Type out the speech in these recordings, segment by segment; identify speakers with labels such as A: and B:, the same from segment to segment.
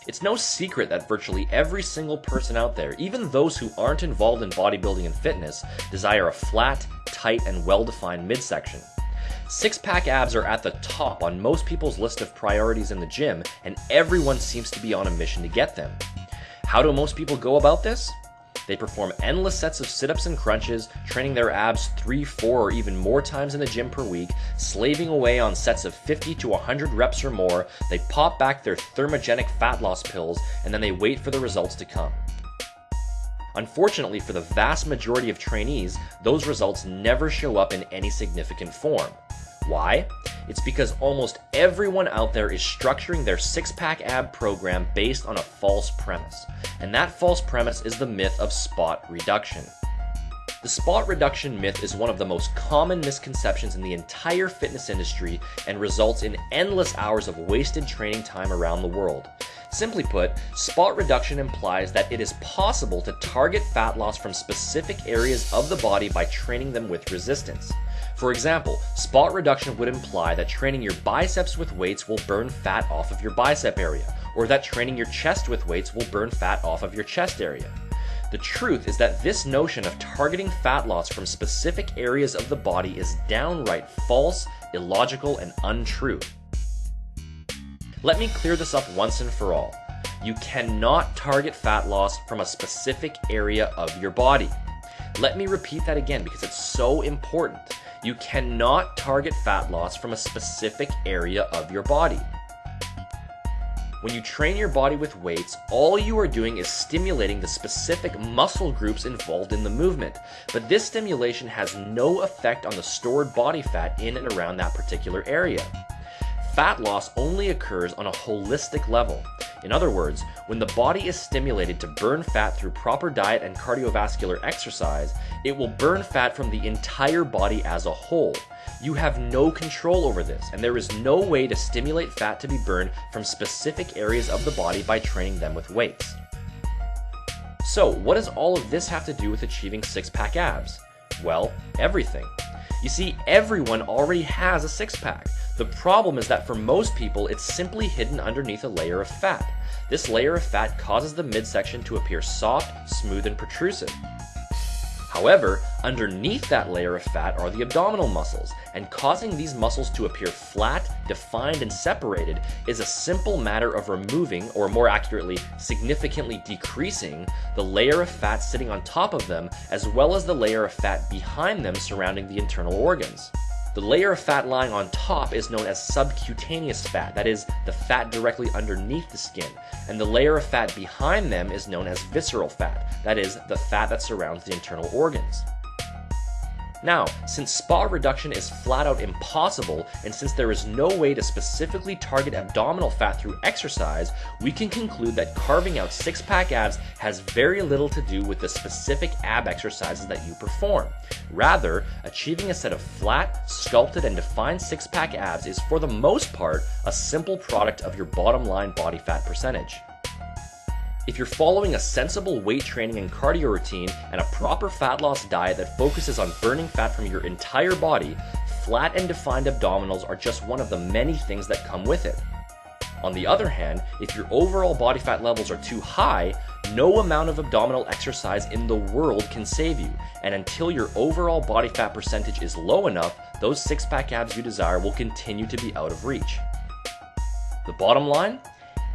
A: It's no secret that virtually every single person out there, even those who aren't involved in bodybuilding and fitness, desire a flat, tight, and well-defined midsection. Six-pack abs are at the top on most people's list of priorities in the gym, and everyone seems to be on a mission to get them. How do most people go about this? They perform endless sets of sit-ups and crunches, training their abs 3, 4, or even more times in the gym per week, slaving away on sets of 50 to 100 reps or more. They pop back their thermogenic fat loss pills, and then they wait for the results to come. Unfortunately, for the vast majority of trainees, those results never show up in any significant form. Why? It's because almost everyone out there is structuring their six-pack ab program based on a false premise. And that false premise is the myth of spot reduction. The spot reduction myth is one of the most common misconceptions in the entire fitness industry and results in endless hours of wasted training time around the world. Simply put, spot reduction implies that it is possible to target fat loss from specific areas of the body by training them with resistance. For example, spot reduction would imply that training your biceps with weights will burn fat off of your bicep area, or that training your chest with weights will burn fat off of your chest area. The truth is that this notion of targeting fat loss from specific areas of the body is downright false, illogical, and untrue. Let me clear this up once and for all. You cannot target fat loss from a specific area of your body. Let me repeat that again because it's so important. You cannot target fat loss from a specific area of your body. When you train your body with weights, all you are doing is stimulating the specific muscle groups involved in the movement, but this stimulation has no effect on the stored body fat in and around that particular area. Fat loss only occurs on a holistic level. In other words, when the body is stimulated to burn fat through proper diet and cardiovascular exercise, it will burn fat from the entire body as a whole. You have no control over this, and there is no way to stimulate fat to be burned from specific areas of the body by training them with weights. So, what does all of this have to do with achieving six-pack abs? Well, everything. You see, everyone already has a six-pack. The problem is that for most people, it's simply hidden underneath a layer of fat. This layer of fat causes the midsection to appear soft, smooth, and protrusive. However, underneath that layer of fat are the abdominal muscles, and causing these muscles to appear flat, defined, and separated is a simple matter of removing, or more accurately, significantly decreasing, the layer of fat sitting on top of them, as well as the layer of fat behind them surrounding the internal organs. The layer of fat lying on top is known as subcutaneous fat, that is, the fat directly underneath the skin, and the layer of fat behind them is known as visceral fat, that is, the fat that surrounds the internal organs. Now, since spot reduction is flat out impossible, and since there is no way to specifically target abdominal fat through exercise, we can conclude that carving out six-pack abs has very little to do with the specific ab exercises that you perform. Rather, achieving a set of flat, sculpted, and defined six-pack abs is for the most part a simple product of your bottom line body fat percentage. If you're following a sensible weight training and cardio routine and a proper fat loss diet that focuses on burning fat from your entire body, flat and defined abdominals are just one of the many things that come with it. On the other hand, if your overall body fat levels are too high, no amount of abdominal exercise in the world can save you, and until your overall body fat percentage is low enough, those six-pack abs you desire will continue to be out of reach. The bottom line?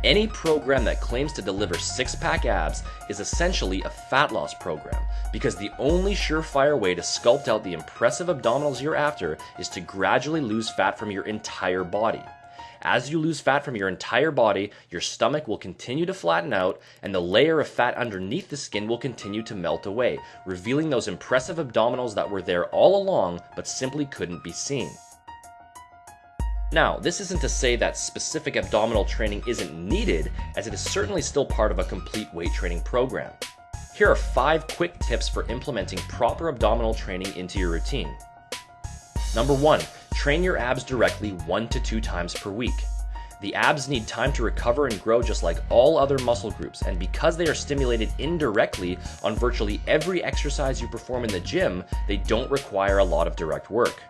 A: Any program that claims to deliver six-pack abs is essentially a fat loss program, because the only surefire way to sculpt out the impressive abdominals you're after is to gradually lose fat from your entire body. As you lose fat from your entire body, your stomach will continue to flatten out, and the layer of fat underneath the skin will continue to melt away, revealing those impressive abdominals that were there all along but simply couldn't be seen. Now, this isn't to say that specific abdominal training isn't needed, as it is certainly still part of a complete weight training program. Here are 5 quick tips for implementing proper abdominal training into your routine. Number 1, train your abs directly 1 to 2 times per week. The abs need time to recover and grow just like all other muscle groups, and because they are stimulated indirectly on virtually every exercise you perform in the gym, they don't require a lot of direct work.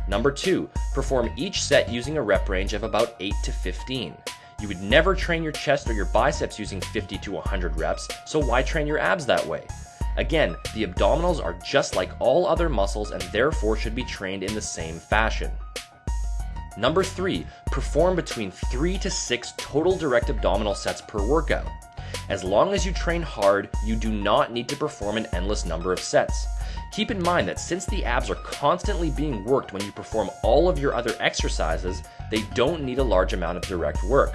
A: Number 2, perform each set using a rep range of about 8 to 15. You would never train your chest or your biceps using 50 to 100 reps, so why train your abs that way? Again, the abdominals are just like all other muscles and therefore should be trained in the same fashion. Number 3, perform between 3 to 6 total direct abdominal sets per workout. As long as you train hard, you do not need to perform an endless number of sets. Keep in mind that since the abs are constantly being worked when you perform all of your other exercises, they don't need a large amount of direct work.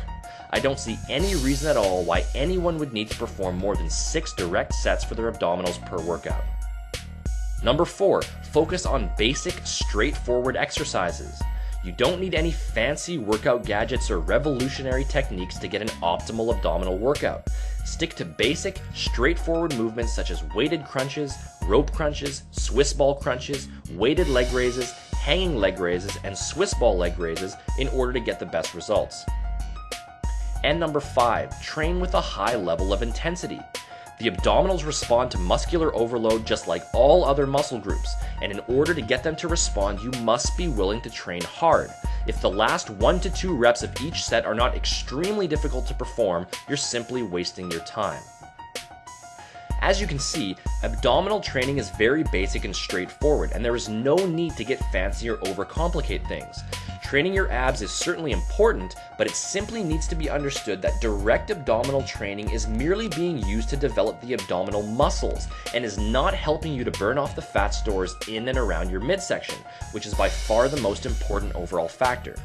A: I don't see any reason at all why anyone would need to perform more than 6 direct sets for their abdominals per workout. Number 4, focus on basic, straightforward exercises. You don't need any fancy workout gadgets or revolutionary techniques to get an optimal abdominal workout. Stick to basic, straightforward movements such as weighted crunches, rope crunches, Swiss ball crunches, weighted leg raises, hanging leg raises, and Swiss ball leg raises in order to get the best results. And number 5, train with a high level of intensity. The abdominals respond to muscular overload just like all other muscle groups, and in order to get them to respond, you must be willing to train hard. If the last 1 to 2 reps of each set are not extremely difficult to perform, you're simply wasting your time. As you can see, abdominal training is very basic and straightforward, and there is no need to get fancy or overcomplicate things. Training your abs is certainly important, but it simply needs to be understood that direct abdominal training is merely being used to develop the abdominal muscles and is not helping you to burn off the fat stores in and around your midsection, which is by far the most important overall factor.